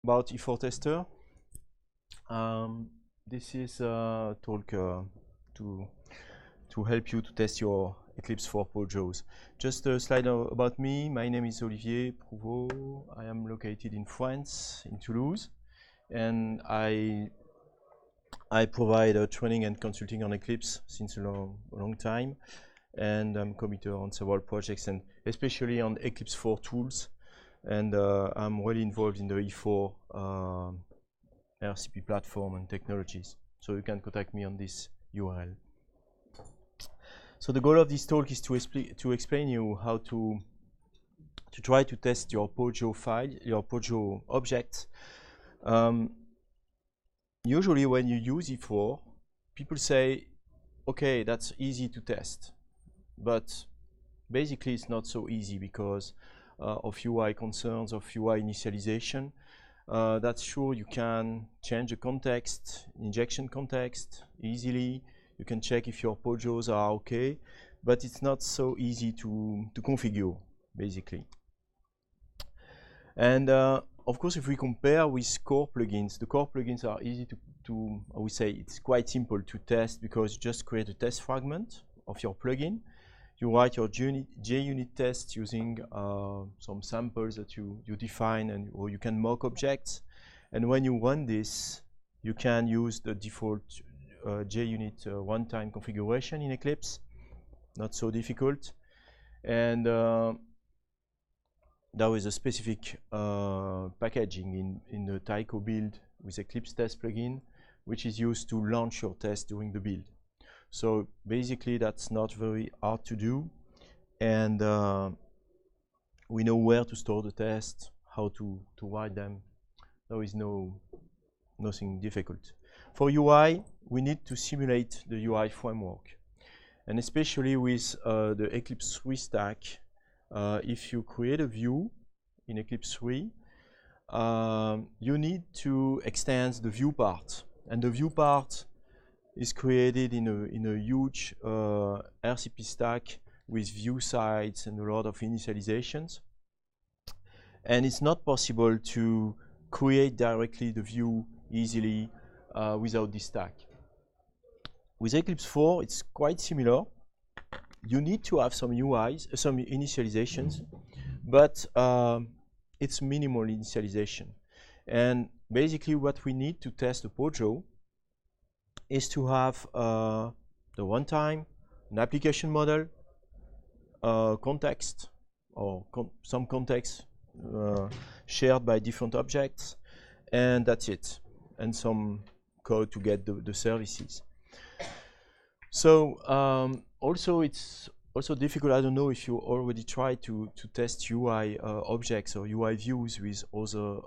About E4 tester. This is a talk to help you to test your Eclipse 4 POJOs. Just a slide about me. My name is Olivier Prouvost. I am located in France, in Toulouse, and I provide training and consulting on Eclipse since a long time, and I'm committed on several projects, and especially on Eclipse 4 tools. And I'm really involved in the E4 RCP platform and technologies. So you can contact me on this URL. So the goal of this talk is to explain you how to try to test your POJO file, your POJO object. Usually when you use E4, people say, okay, that's easy to test. But basically it's not so easy because of UI concerns, of UI initialization. That's true, you can change the context, injection context easily. You can check if your POJOs are okay, but it's not so easy to configure, basically. And of course, if we compare with core plugins, the core plugins are easy to I would say it's quite simple to test because you just create a test fragment of your plugin. You write your JUnit test using some samples that you define, or you can mock objects. And when you run this, you can use the default JUnit runtime configuration in Eclipse. Not so difficult. And there is a specific packaging in the Tycho build with Eclipse test plugin, which is used to launch your test during the build. So basically that's not very hard to do, and we know where to store the tests, how to write them. There is nothing difficult. For UI, we need to simulate the UI framework, and especially with the Eclipse 3 stack, if you create a view in Eclipse 3, you need to extend the view part, and the view part is created in a huge RCP stack with view sites and a lot of initializations. And it's not possible to create directly the view easily without this stack. With Eclipse 4, it's quite similar. You need to have some UIs, some initializations, but it's minimal initialization. And basically what we need to test a POJO is to have the runtime, an application model, context, or some context shared by different objects, and that's it, and some code to get the services. So also it's also difficult, I don't know if you already tried to test UI objects or UI views with other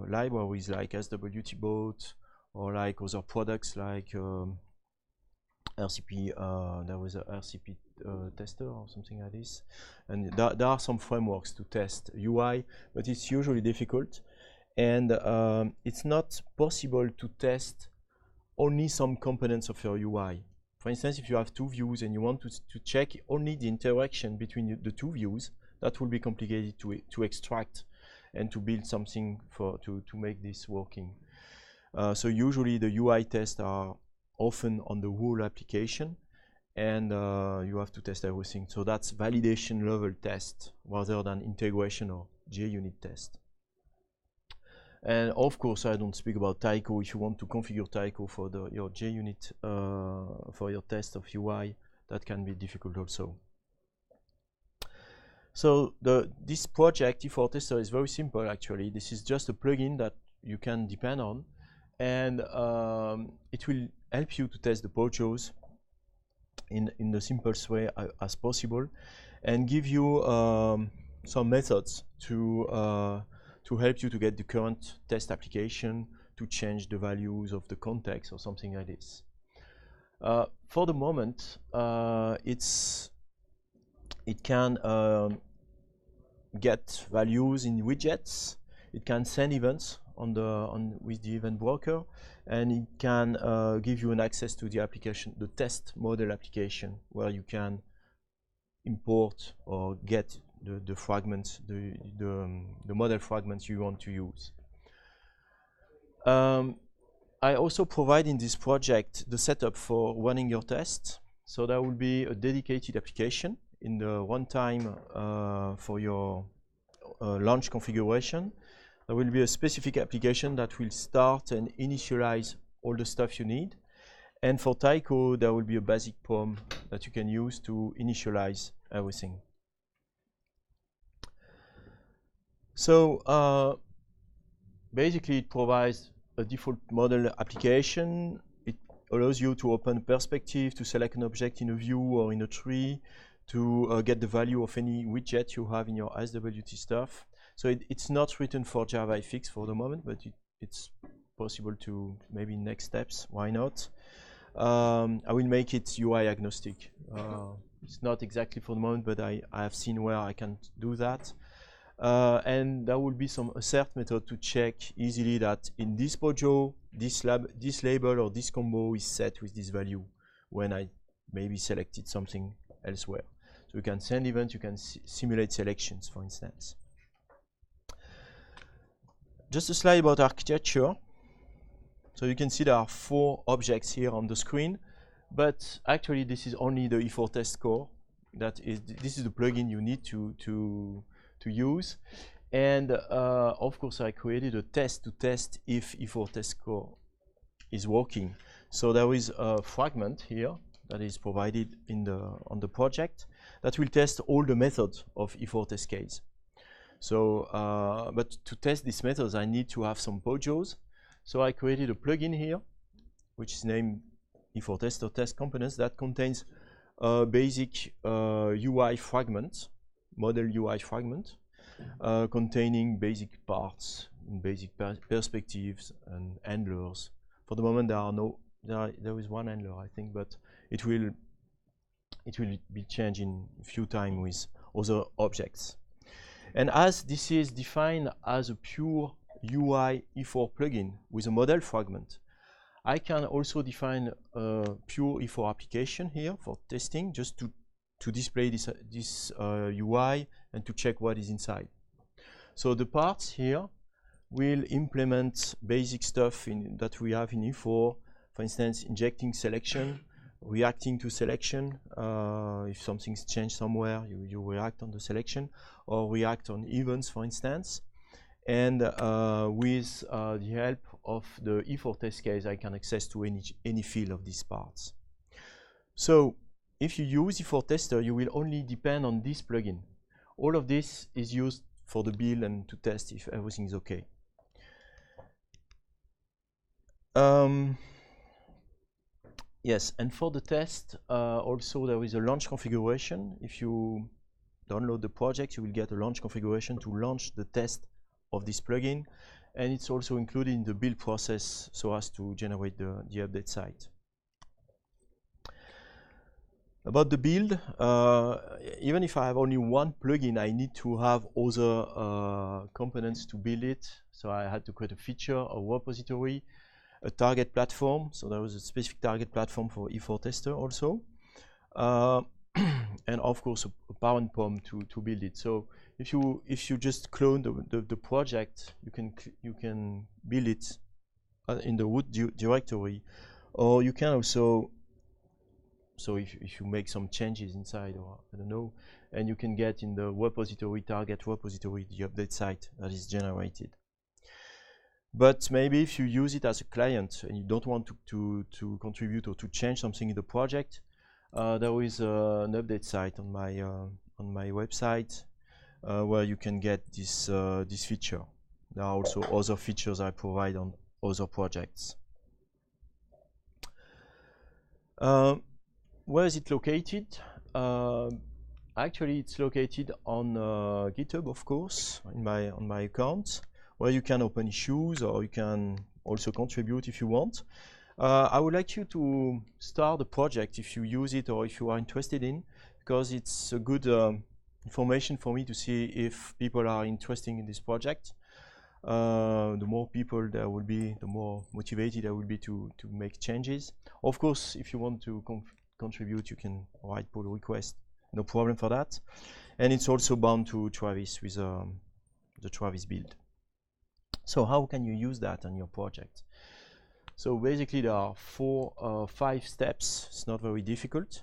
libraries like SWTBot, or like other products like RCP, there was a RCP tester or something like this. And there are some frameworks to test UI, but it's usually difficult. And it's not possible to test only some components of your UI. For instance, if you have two views and you want to check only the interaction between the two views, that will be complicated to extract and to build something to make this working. So usually the UI tests are often on the whole application, and you have to test everything. So that's validation level test rather than integration or JUnit test. And of course, I don't speak about Tycho. If you want to configure Tycho for your JUnit for your test of UI, that can be difficult also. So this project, E4 Tester, is very simple actually. This is just a plugin that you can depend on, and it will help you to test the POJOs in the simplest way as possible, and give you some methods to help you to get the current test application, to change the values of the context or something like this. For the moment, it can get values in widgets. It can send events with the event broker, and it can give you an access to the application, the test model application, where you can import or get the fragments, the model fragments you want to use. I also provide in this project the setup for running your tests. So there will be a dedicated application in the runtime for your launch configuration. There will be a specific application that will start and initialize all the stuff you need. And for Tycho, there will be a basic POM that you can use to initialize everything. So basically, it provides a default model application. It allows you to open perspective, to select an object in a view or in a tree, to get the value of any widget you have in your SWT stuff. So it's not written for JavaFX for the moment, but it's possible to maybe next steps. Why not? I will make it UI agnostic. It's not exactly for the moment, but I have seen where I can do that. And there will be some assert method to check easily that in this POJO, this label or this combo is set with this value when I maybe selected something elsewhere. So you can send events, you can simulate selections, for instance. Just a slide about architecture. So you can see there are 4 objects here on the screen, but actually this is only the E4 test core. This is the plugin you need to use. And of course I created a test to test if E4 test core is working. So there is a fragment here that is provided on the project that will test all the methods of E4 test case. So, but to test these methods, I need to have some POJOs. So I created a plugin here, which is named E4 test or test components that contains a basic UI fragment, model UI fragment, containing basic parts, basic perspectives and handlers. For the moment, there is one handler, I think, but it will be changed in a few times with other objects. And as this is defined as a pure UI E4 plugin with a model fragment, I can also define a pure E4 application here for testing, just to display this UI and to check what is inside. So the parts here will implement basic stuff that we have in E4, for instance, injecting selection, reacting to selection. If something's changed somewhere, you react on the selection or react on events, for instance. And with the help of the E4 test case, I can access to any field of these parts. So if you use E4 tester, you will only depend on this plugin. All of this is used for the build and to test if everything is okay. Yes, and for the test, also there is a launch configuration. If you download the project, you will get a launch configuration to launch the test of this plugin, and it's also included in the build process so as to generate the update site. About the build, even if I have only one plugin, I need to have other components to build it. So I had to create a feature, a repository, a target platform. So there was a specific target platform for E4 tester also. And of course a parent POM to build it. So if you just clone the project, you can build it in the root directory, or you can also, so if you make some changes inside, or I don't know, and you can get in the repository, target repository, the update site that is generated. But maybe if you use it as a client and you don't want to contribute or to change something in the project, there is an update site on my website where you can get this feature. There are also other features I provide on other projects. Where is it located? Actually, it's located on GitHub, of course, on my account, where you can open issues or you can also contribute if you want. I would like you to start the project if you use it or if you are interested in, because it's a good information for me to see if people are interested in this project. The more people there will be, the more motivated I will be to make changes. Of course, if you want to contribute, you can write pull request, no problem for that. And it's also bound to Travis with the Travis build. So how can you use that on your project? So basically there are 5 steps. It's not very difficult.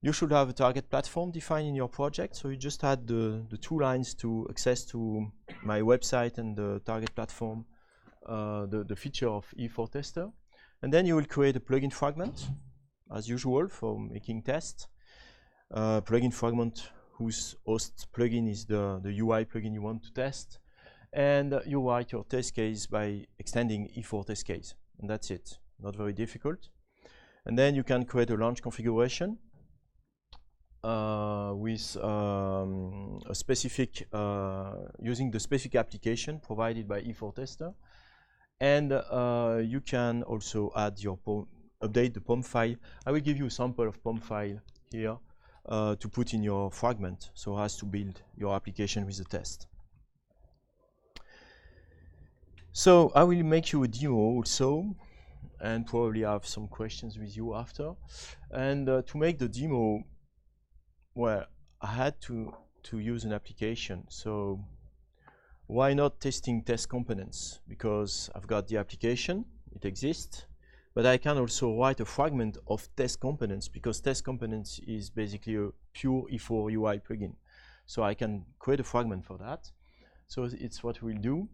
You should have a target platform defined in your project. So you just add the 2 lines to access to my website and the target platform, the feature of E4 Tester. And then you will create a plugin fragment, as usual, for making tests. Plugin fragment whose host plugin is the UI plugin you want to test. And you write your test case by extending E4 test case. And that's it. Not very difficult. And then you can create a launch configuration with a specific, using the specific application provided by E4 Tester. And you can also add your update the POM file. I will give you a sample of POM file here to put in your fragment, so as to build your application with the test. So I will make you a demo also, and probably have some questions with you after. And to make the demo, well, I had to use an application. So why not testing test components? Because I've got the application, it exists, but I can also write a fragment of test components, because test components is basically a pure E4 UI plugin. So I can create a fragment for that. So it's what we'll do.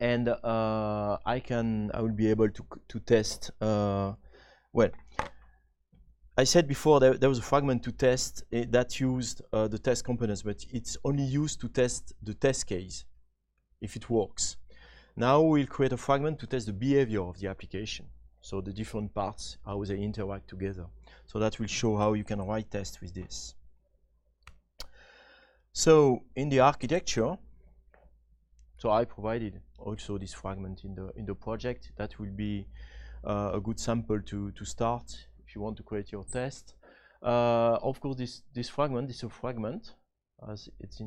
And I will be able to test, well, I said before there was a fragment to test that used the test components, but it's only used to test the test case, if it works. Now we'll create a fragment to test the behavior of the application, so the different parts, how they interact together. So that will show how you can write tests with this. So in the architecture, so I provided also this fragment in the project. That will be a good sample to start if you want to create your test. Of course, this fragment is a fragment, as it's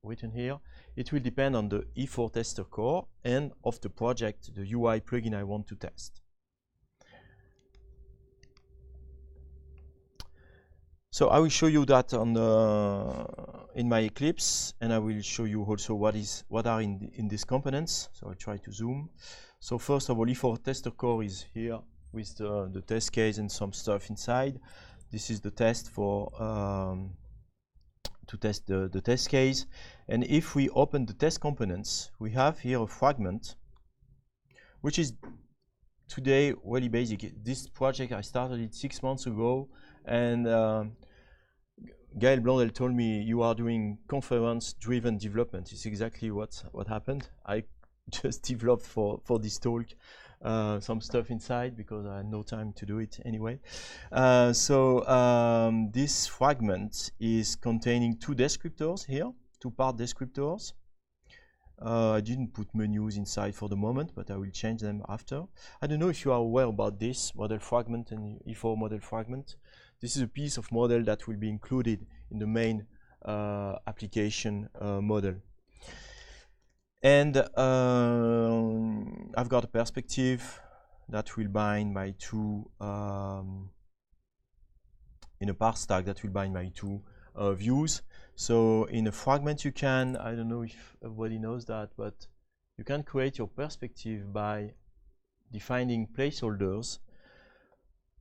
written here. It will depend on the E4 tester core and of the project, the UI plugin I want to test. So I will show you that on in my Eclipse, and I will show you also what are in these components. So I'll try to zoom. So first of all, E4 tester core is here with the test case and some stuff inside. This is the test for to test the test case. And if we open the test components, we have here a fragment, which is today really basic. This project, I started it 6 months ago, and Gaël Blondel told me, you are doing conference-driven development. It's exactly what happened. I just developed for this talk some stuff inside because I had no time to do it anyway. This fragment is containing 2 descriptors here, 2 part descriptors. I didn't put menus inside for the moment, but I will change them after. I don't know if you are aware about this model fragment and E4 model fragment. This is a piece of model that will be included in the main application model. And I've got a perspective that will bind my 2, in a parse tag that will bind my 2 views. So in a fragment you can, I don't know if everybody knows that, but you can create your perspective by defining placeholders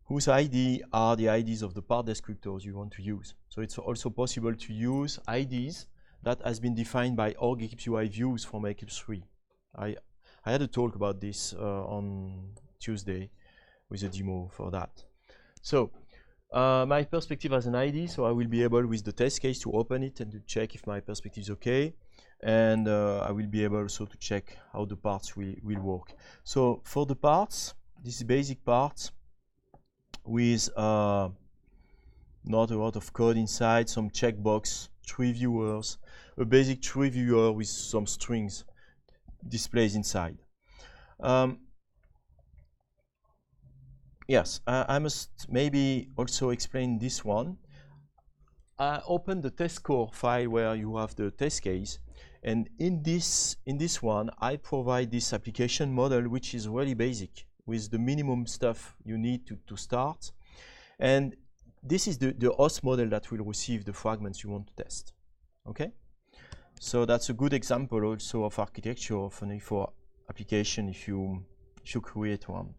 whose ID are the IDs of the part descriptors you want to use. So it's also possible to use IDs that has been defined by org Eclipse UI views from Eclipse 3. I had a talk about this on Tuesday with a demo for that. So my perspective has an ID, so I will be able with the test case to open it and to check if my perspective is okay. And I will be able also to check how the parts will work. So for the parts, this is basic parts with not a lot of code inside, some checkbox, 3 viewers, a basic 3 viewer with some strings displays inside. Yes, I must maybe also explain this one. I opened the test core file where you have the test case, and in this one I provide this application model, which is really basic with the minimum stuff you need to start. And this is the host model that will receive the fragments you want to test. Okay? So that's a good example also of architecture of an E4 application if you create one.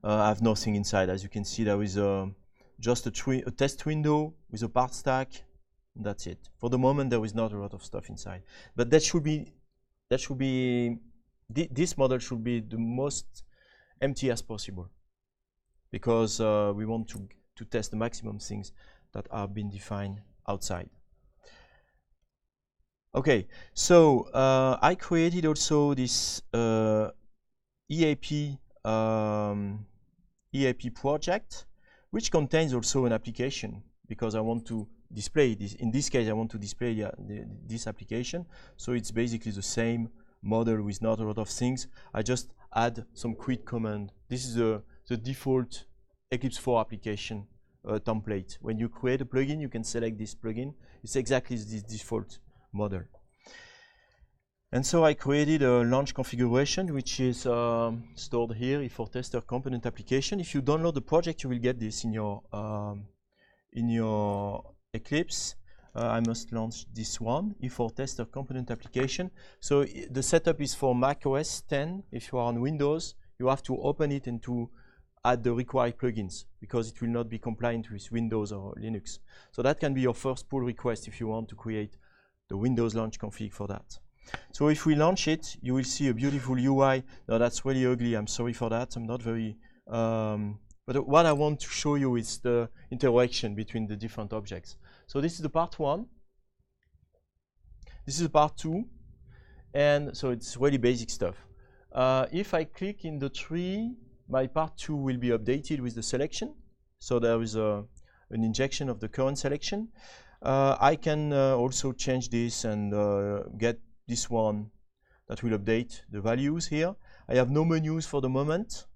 I have nothing inside. As you can see, there is just a test window with a part stack. That's it. For the moment, there is not a lot of stuff inside. But this model should be the most empty as possible, because we want to test the maximum things that are being defined outside. Okay, so I created also this EAP project, which contains also an application, because I want to display this. In this case, I want to display this application. So it's basically the same model with not a lot of things. I just add some quick command. This is the default Eclipse 4 application template. When you create a plugin, you can select this plugin. It's exactly this default model. And so I created a launch configuration, which is stored here, E4 tester component application. If you download the project, you will get this in your Eclipse. I must launch this one, E4 tester component application. So the setup is for Mac OS 10. If you are on Windows, you have to open it and to add the required plugins, because it will not be compliant with Windows or Linux. So that can be your first pull request if you want to create the Windows launch config for that. So if we launch it, you will see a beautiful UI. Now that's really ugly. I'm sorry for that. I'm not very... but what I want to show you is the interaction between the different objects. So this is the part 1. This is the part 2. And so it's really basic stuff. If I click in the tree, my part 2 will be updated with the selection. So there is an injection of the current selection. I can also change this and get this one that will update the values here. I have no menus for the moment.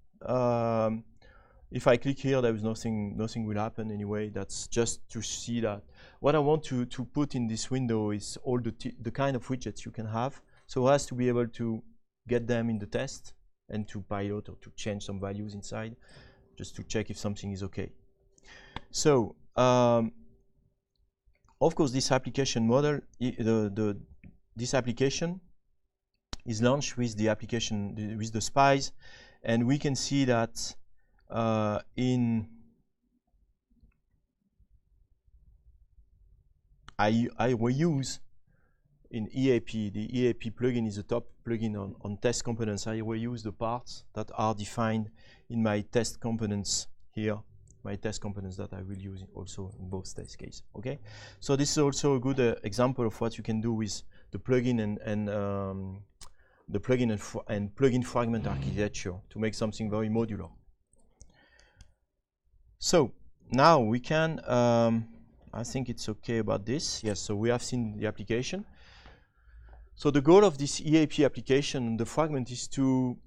If I click here, there is nothing will happen anyway. That's just to see that. What I want to put in this window is all the kind of widgets you can have. So as to be able to get them in the test and to pilot or to change some values inside, just to check if something is okay. So of course, this application model, this application is launched with the application, with the spies, and we can see that I reuse in EAP. The EAP plugin is the top plugin on test components. I reuse the parts that are defined in my test components here. My test components that I will use also in both test cases. Okay, so this is also a good example of what you can do with the plugin and the plugin and plugin fragment architecture to make something very modular. So now we can. I think it's okay about this. Yes. So we have seen the application. So the goal of this EAP application, the fragment, is to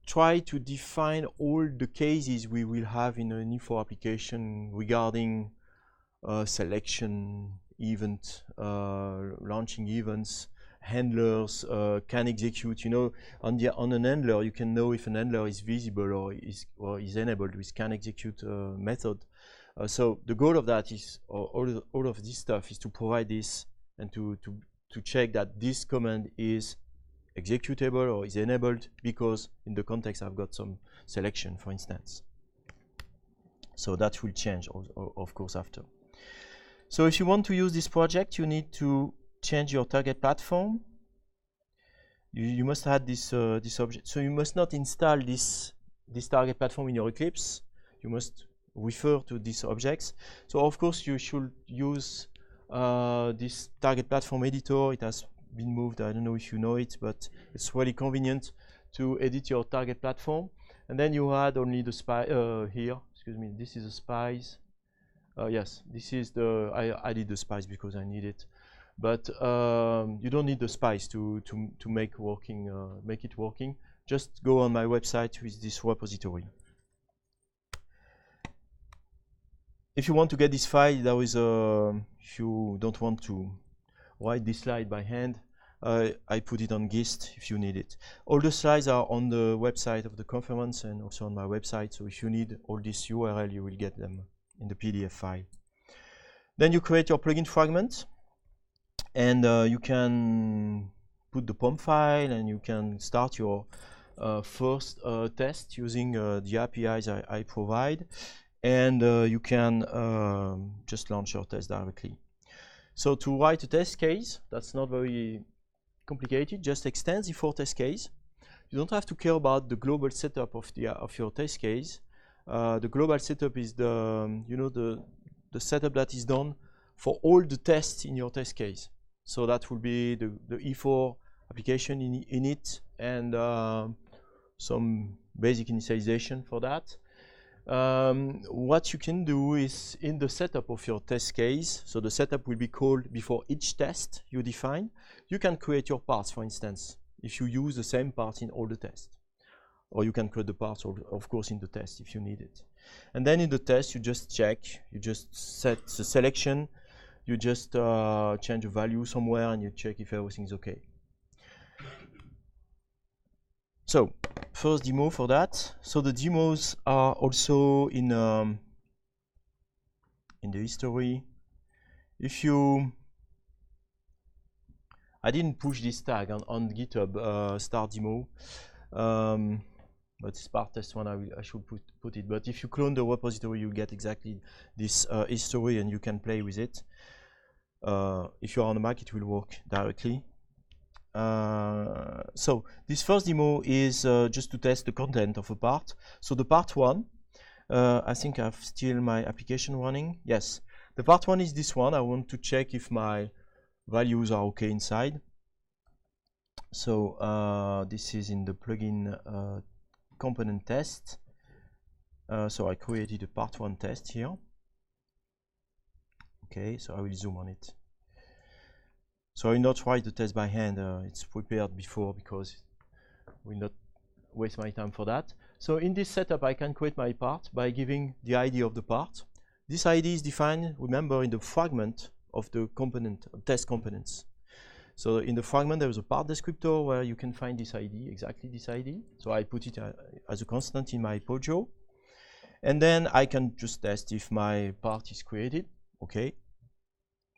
try to define all the cases we will have in an E4 application regarding selection, event, launching events, handlers, can execute. You know, on an handler, you can know if an handler is visible or is enabled with can execute method. So the goal of that is, all of this stuff is to provide this and to check that this command is executable or is enabled, because in the context I've got some selection, for instance. So that will change, of course, after. So if you want to use this project, you need to change your target platform. You must add this object. So you must not install this target platform in your Eclipse. You must refer to these objects. So of course you should use this target platform editor. It has been moved. I don't know if you know it, but it's really convenient to edit your target platform. And then you add only the spy here. Excuse me. This is the spies. Yes, this is the. I added the spies because I need it, but you don't need the spies to make it working. Just go on my website with this repository. If you want to get this file, there is a. If you don't want to write this slide by hand, I put it on Gist if you need it. All the slides are on the website of the conference and also on my website. So if you need all this URL, you will get them in the PDF file. Then you create your plugin fragment. And you can put the POM file, and you can start your first test using the APIs I provide, and you can just launch your test directly. So to write a test case, that's not very complicated. Just extend the E4 test case. You don't have to care about the global setup of your test case. The global setup is the setup that is done for all the tests in your test case. So that will be the E4 application in it, and some basic initialization for that. What you can do is, in the setup of your test case, so the setup will be called before each test you define, you can create your parts, for instance, if you use the same parts in all the tests. Or you can create the parts, of course, in the test if you need it. And then in the test, you just check, you just set the selection, you just change a value somewhere, and you check if everything is okay. So, first demo for that. So the demos are also in the history. If you, I didn't push this tag on GitHub, start demo, but it's part test one. I should put it. But if you clone the repository, you get exactly this history, and you can play with it. If you're on the Mac, it will work directly. So this first demo is just to test the content of a part. So the part one, I think I've still my application running. Yes, the part one is this one. I want to check if my values are okay inside. So this is in the plugin component test. So I created a part one test here. Okay, so I will zoom on it. So I will not write the test by hand. It's prepared before, because I will not waste my time for that. So in this setup, I can create my part by giving the ID of the part. This ID is defined, remember, in the fragment of the component, test components. So in the fragment, there is a part descriptor where you can find this ID, exactly this ID. So I put it as a constant in my POJO. And then I can just test if my part is created. Okay,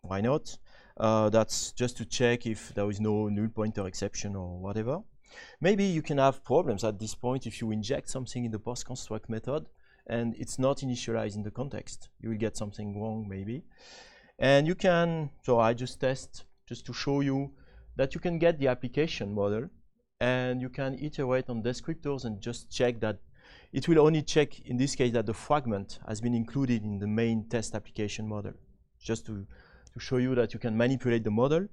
why not? That's just to check if there is no null pointer exception or whatever. Maybe you can have problems at this point if you inject something in the post construct method and it's not initialized in the context. You will get something wrong maybe. And you can, so I just test just to show you that you can get the application model, and you can iterate on descriptors and just check that it will only check in this case that the fragment has been included in the main test application model, just to show you that you can manipulate the model.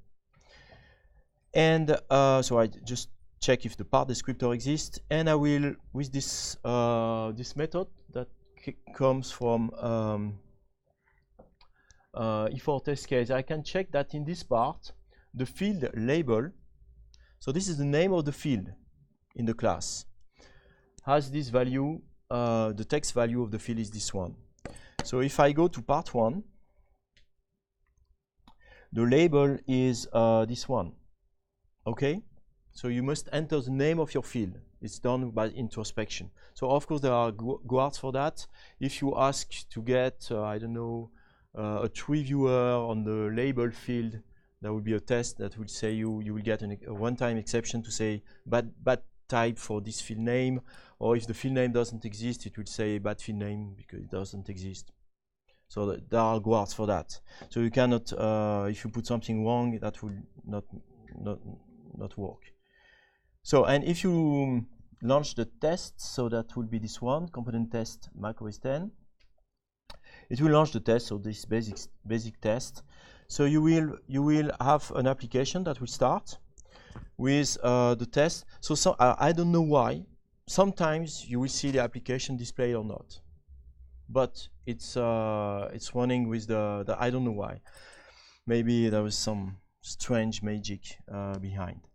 And so I just check if the part descriptor exists, and I will, with this this method that comes from E4 test case, I can check that in this part the field label, so this is the name of the field in the class, has this value. The text value of the field is this one. So if I go to part one, the label is this one. Okay, so you must enter the name of your field. It's done by introspection. So of course there are guards for that. If you ask to get I don't know, a tree viewer on the label field, there will be a test that will say you will get a runtime exception to say bad type for this field name, or if the field name doesn't exist, it will say bad field name because it doesn't exist. So there are guards for that. So you cannot, if you put something wrong, that will not work. So, and if you launch the test, so that will be this one, component test macOS 10. It will launch the test, so this basic test. So you will have an application that will start with the test. So I don't know why. Sometimes you will see the application displayed or not, but it's running with the I don't know why. Maybe there was some strange magic behind.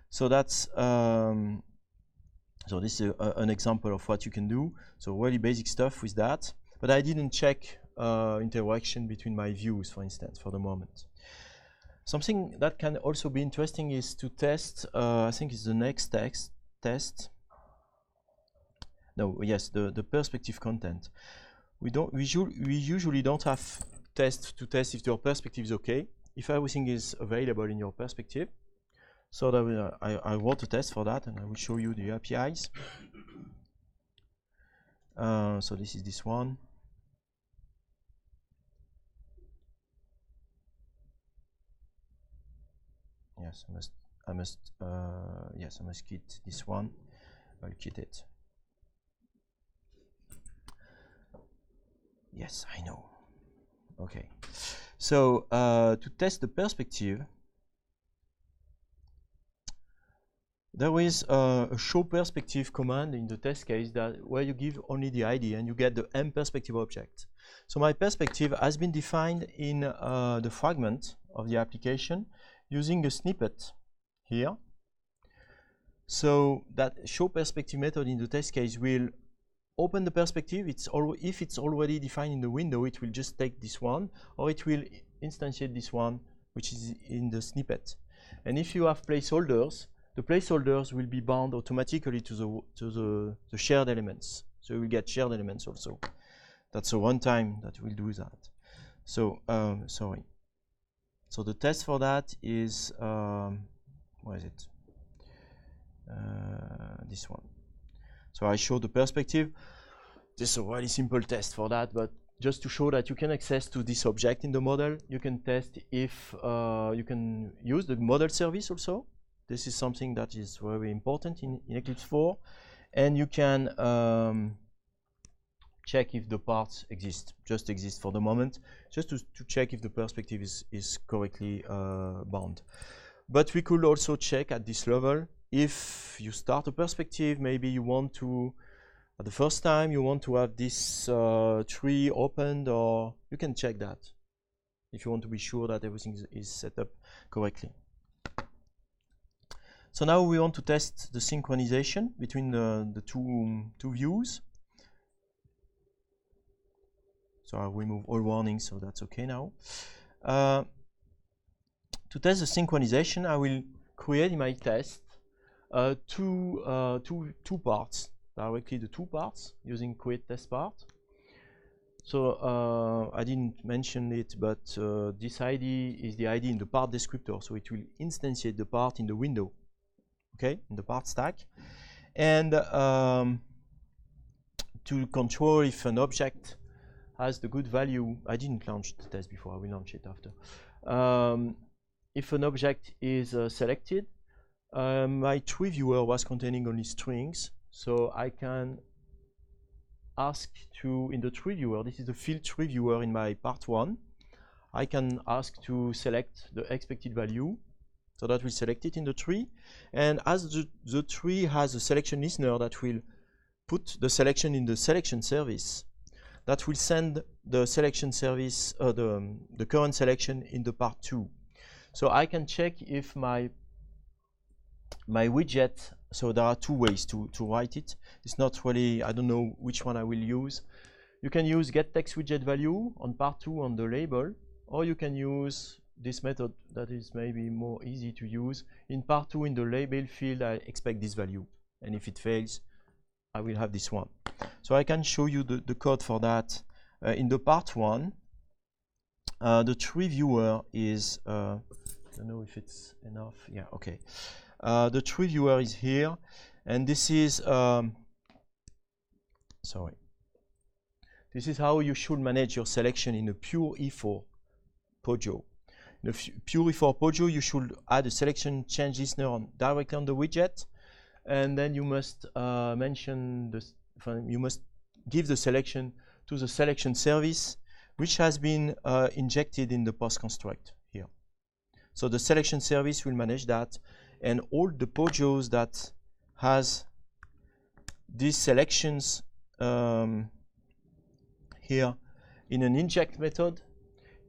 So that's so this is an example of what you can do. So really basic stuff with that. But I didn't check interaction between my views, for instance, for the moment. Something that can also be interesting is to test. I think it's the next test. No, yes, the perspective content. We usually don't have tests to test if your perspective is okay. if everything is available in your perspective. So that I wrote a test for that, and I will show you the APIs. So this is this one. Yes, I must kit this one. I'll kit it. Yes, I know. Okay. So to test the perspective, there is a show perspective command in the test case where you give only the ID and you get the M perspective object. So my perspective has been defined in the fragment of the application using a snippet here. So that show perspective method in the test case will open the perspective. If it's already defined in the window, it will just take this one, or it will instantiate this one, which is in the snippet. And if you have placeholders, the placeholders will be bound automatically to the shared elements. So you will get shared elements also. That's a runtime that will do that. So sorry. So the test for that is where is it? This one. So I show the perspective. This is a really simple test for that, but just to show that you can access to this object in the model, you can test if you can use the model service also. This is something that is very important in Eclipse 4, and you can check if the parts exist for the moment, just to check if the perspective is correctly bound. But we could also check at this level, if you start a perspective, maybe you want to, at the first time, you want to have this tree opened, or you can check that if you want to be sure that everything is set up correctly. So now we want to test the synchronization between the two views. So I'll remove all warnings, so that's okay now. To test the synchronization, I will create in my test two parts, directly the two parts, using create test part. So I didn't mention it, but this ID is the ID in the part descriptor, so it will instantiate the part in the window, okay, in the part stack. And to control if an object has the good value, I didn't launch the test before, I will launch it after. If an object is selected, my tree viewer was containing only strings, so I can ask to, in the tree viewer, this is the field tree viewer in my part 1, I can ask to select the expected value, so that will select it in the tree. And as the tree has a selection listener that will put the selection in the selection service, that will send the selection service, the current selection in the part 2. So I can check if my widget, so there are two ways to write it. It's not really, I don't know which one I will use. You can use get text widget value on part 2 on the label, or you can use this method that is maybe more easy to use. In part 2 in the label field, I expect this value, and if it fails, I will have this one. So I can show you the code for that. In the part 1, the tree viewer is, I don't know if it's enough, yeah, okay. The tree viewer is here, and this is, sorry. This is how you should manage your selection in a pure E4 POJO. In a pure E4 POJO, you should add a selection change listener directly on the widget, and then you must mention this. You must give the selection to the selection service, which has been injected in the post construct here. So the selection service will manage that, and all the POJOs that has these selections here in an inject method.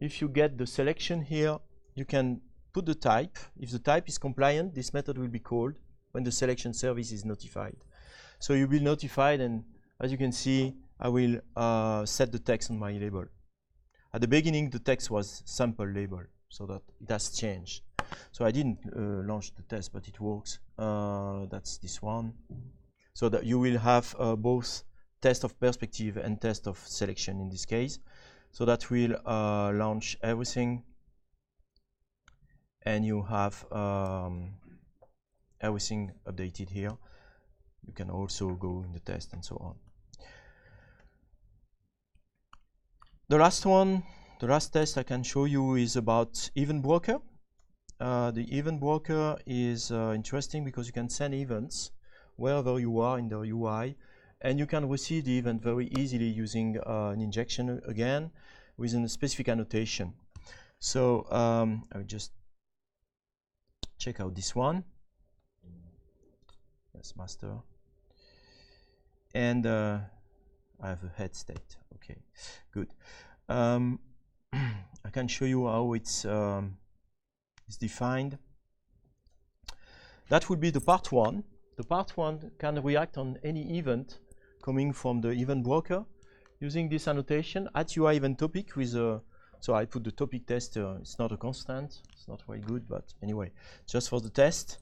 If you get the selection here, you can put the type. If the type is compliant, this method will be called when the selection service is notified. So you will be notified, and as you can see, I will set the text on my label. At the beginning, the text was sample label, so that it has changed. So I didn't launch the test, but it works. That's this one. So that you will have both test of perspective and test of selection in this case. So that will launch everything. and you have everything updated here. You can also go in the test and so on. The last one, the last test I can show you is about event broker. The event broker is interesting because you can send events wherever you are in the UI, and you can receive the event very easily using an injection again within a specific annotation. So I will just check out this one. Yes, master. And I have a head state. Okay, good. I can show you how it's defined. That would be the part one. The part one can react on any event coming from the event broker using this annotation at UI event topic with a. So I put the topic test. It's not a constant. It's not very good, but anyway, just for the test.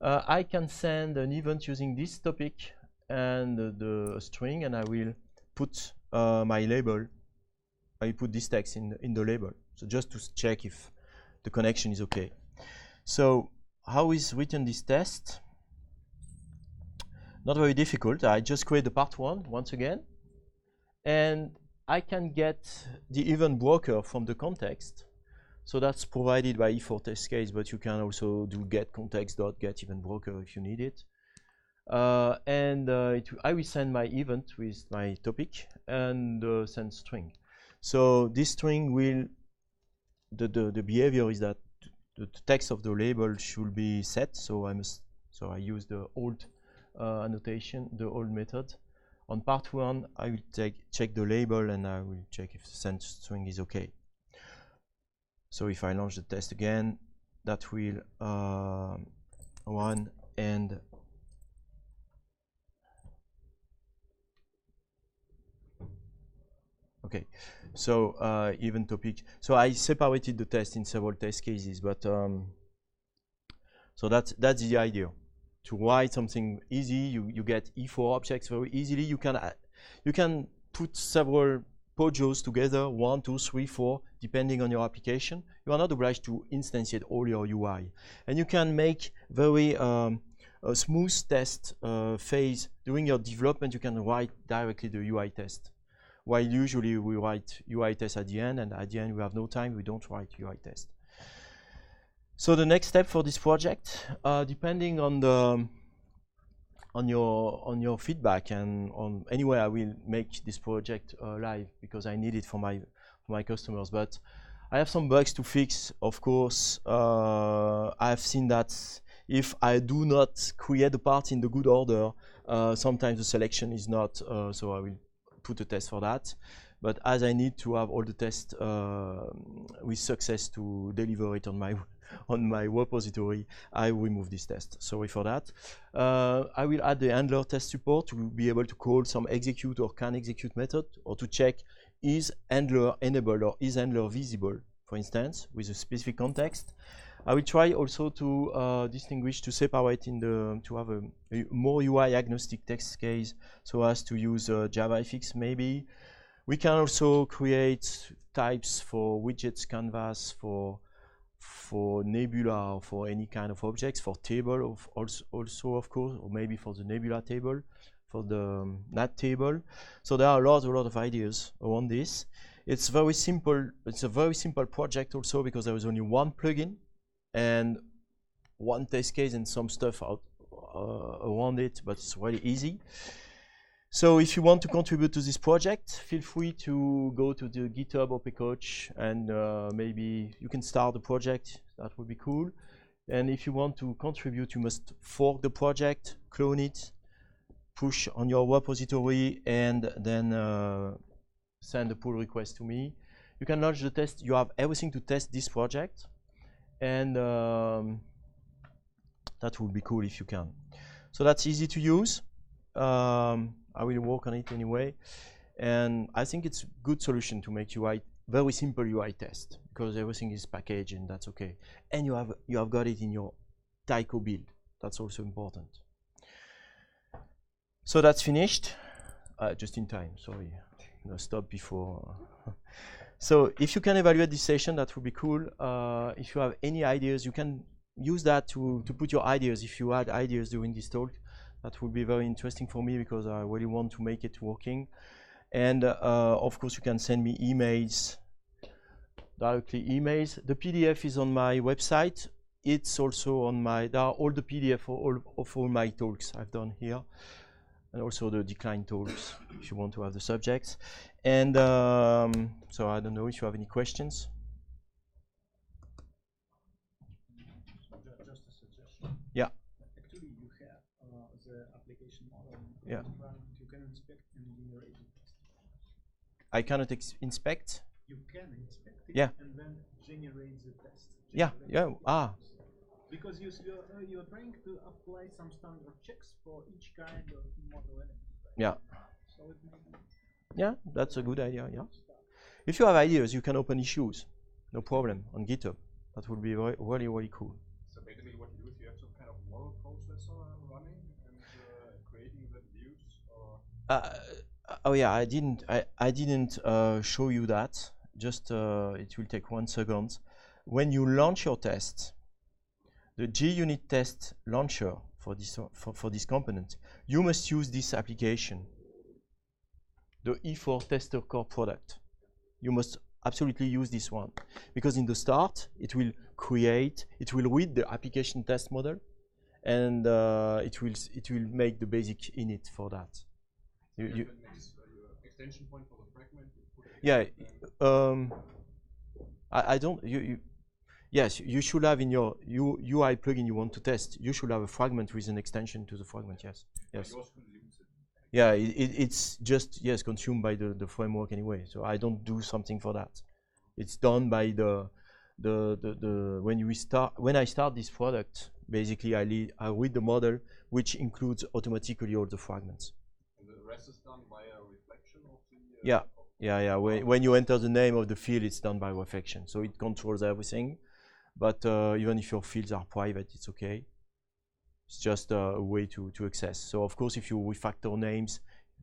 I can send an event using this topic and the string, and I will put my label. I put this text in the label. So just to check if the connection is okay. So how is written this test? Not very difficult. I just create the part one once again, and I can get the event broker from the context. So that's provided by E4 test case, but you can also do get context.get event broker if you need it. I will send my event with my topic and send string. So this string will, the behavior is that the text of the label should be set. So I use the old annotation, the old method. On part one, I will check the label and I will check if the send string is okay. So if I launch the test again, that will run and okay. So event topic. So I separated the test in several test cases, but so that's the idea. To write something easy, you get E4 objects very easily. You can put several POJOs together, 1, 2, 3, 4, depending on your application. You are not obliged to instantiate all your UI, and you can make very a smooth test phase during your development. You can write directly the UI test. While usually we write UI test at the end, and at the end we have no time, we don't write UI test. So the next step for this project, depending on your feedback and on anyway, I will make this project live because I need it for my customers. But I have some bugs to fix. Of course, I have seen that if I do not create the parts in the good order, sometimes the selection is not. So I will put a test for that. But as I need to have all the tests with success to deliver it on my repository, I remove this test. Sorry for that. I will add the handler test support to be able to call some execute or can execute method, or to check is handler enabled or is handler visible, for instance, with a specific context. I will try also to distinguish, to separate to have a more UI agnostic text case, so as to use JavaFX maybe. We can also create types for widgets canvas, for Nebula, or for any kind of objects, for table also of course, or maybe for the Nebula table, for the NAT table. So there are a lot of ideas around this. It's very simple. It's a very simple project also because there is only one plugin and one test case and some stuff around it, but it's really easy. So if you want to contribute to this project, feel free to go to the GitHub OPCoach and maybe you can start the project. That would be cool. And if you want to contribute, you must fork the project, clone it, push on your repository, and then send a pull request to me. You can launch the test. You have everything to test this project, and that would be cool if you can. So that's easy to use. I will work on it anyway, and I think it's a good solution to make UI very simple UI test, because everything is packaged and that's okay. And you have got it in your Tycho build. That's also important. So that's finished. Just in time. Sorry, no, stop before. So if you can evaluate this session, that would be cool. If you have any ideas, you can use that to put your ideas. If you had ideas during this talk, that would be very interesting for me because I really want to make it working. And of course, you can send me emails, directly emails. The PDF is on my website. It's also on my, there are all the PDF of all my talks I've done here, and also the decline talks if you want to have the subjects. And so I don't know if you have any questions. Just a suggestion. Yeah. Actually, you have the application model. Yeah. You can inspect and generate a test. I cannot inspect. You can inspect it, yeah, and then generate the test. Yeah. Yeah. Because you're trying to apply some standard checks for each kind of model element. Right? Yeah. So it may be. Yeah, that's a good idea. Yeah. If you have ideas, you can open issues. No problem on GitHub. That would be really, really cool. So basically, what you do is you have some kind of model processor running and creating the views. Or Oh yeah, I didn't show you that. Just it will take 1 second. When you launch your test, the JUnit test launcher for this component, you must use this application, the E4 Tester Core product. You must absolutely use this one because in the start it will read the application test model, and it will make the basic init for that. You extension point for the fragment. Yeah. I don't. Yes, you should have in your UI plugin you want to test. You should have a fragment with an extension to the fragment. Yes. Yes. Yeah, it's just consumed by the framework anyway. So I don't do something for that. It's done by when I start this product. Basically, I read the model, which includes automatically all the fragments. And the rest is done by a reflection of the. Yeah. When you enter the name of the field, it's done by reflection. So it controls everything. But even if your fields are private, it's okay. It's just a way to access. So of course, if you refactor names,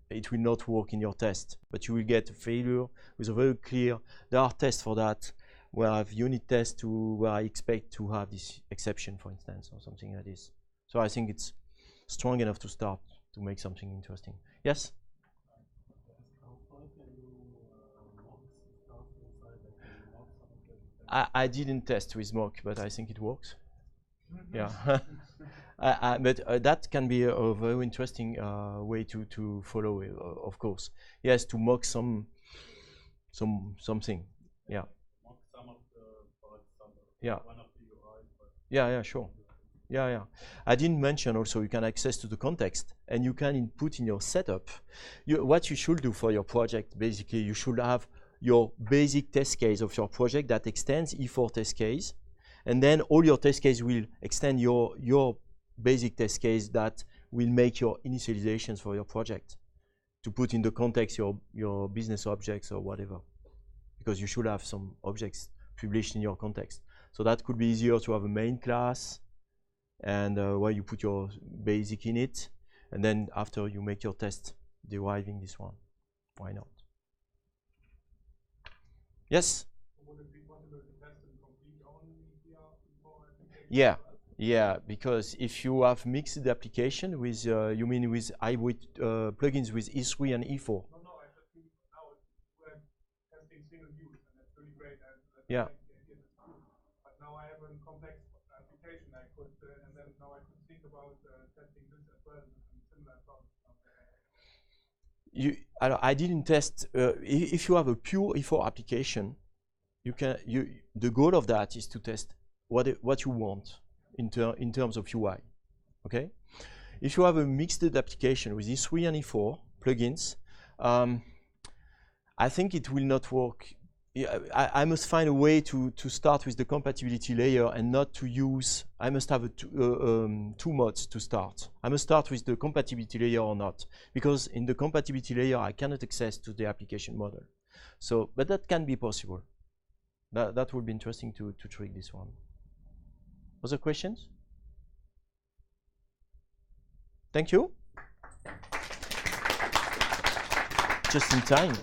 it will not work in your test, but you will get a failure with a very clear, there are tests for that, where I have unit tests where I expect to have this exception, for instance, or something like this. So I think it's strong enough to start to make something interesting. Yes? I didn't test with mock, but I think it works. Yeah. But that can be a very interesting way to follow, of course. Yes, to mock something. Yeah. Mock some of the parts, yeah. One of the UI. Yeah, sure. Yeah. I didn't mention also you can access to the context, and you can input in your setup. What you should do for your project, basically, you should have your basic test case of your project that extends E4 test case, and then all your test case will extend your basic test case that will make your initializations for your project to put in the context your business objects or whatever, because you should have some objects published in your context. So that could be easier to have a main class and where you put your basic in it, and then after you make your test deriving this one. Why not? Yes? Would it be possible to test in complete only here? Yeah, because if you have mixed application with, you mean with hybrid plugins with E3 and E4? No, I just mean now we're testing single use, and that's really great. Yeah. But now I have a complex application. I could, and then now I could think about testing this as well and similar problems. I didn't test. If you have a pure E4 application, the goal of that is to test what you want in terms of UI. Okay. If you have a mixed application with E3 and E4 plugins, I think it will not work. I must find a way to start with the compatibility layer and not to use. I must have two modes to start. I must start with the compatibility layer or not, because in the compatibility layer I cannot access to the application model. So, but that can be possible. That would be interesting to trick this one. Other questions? Thank you. Just in time.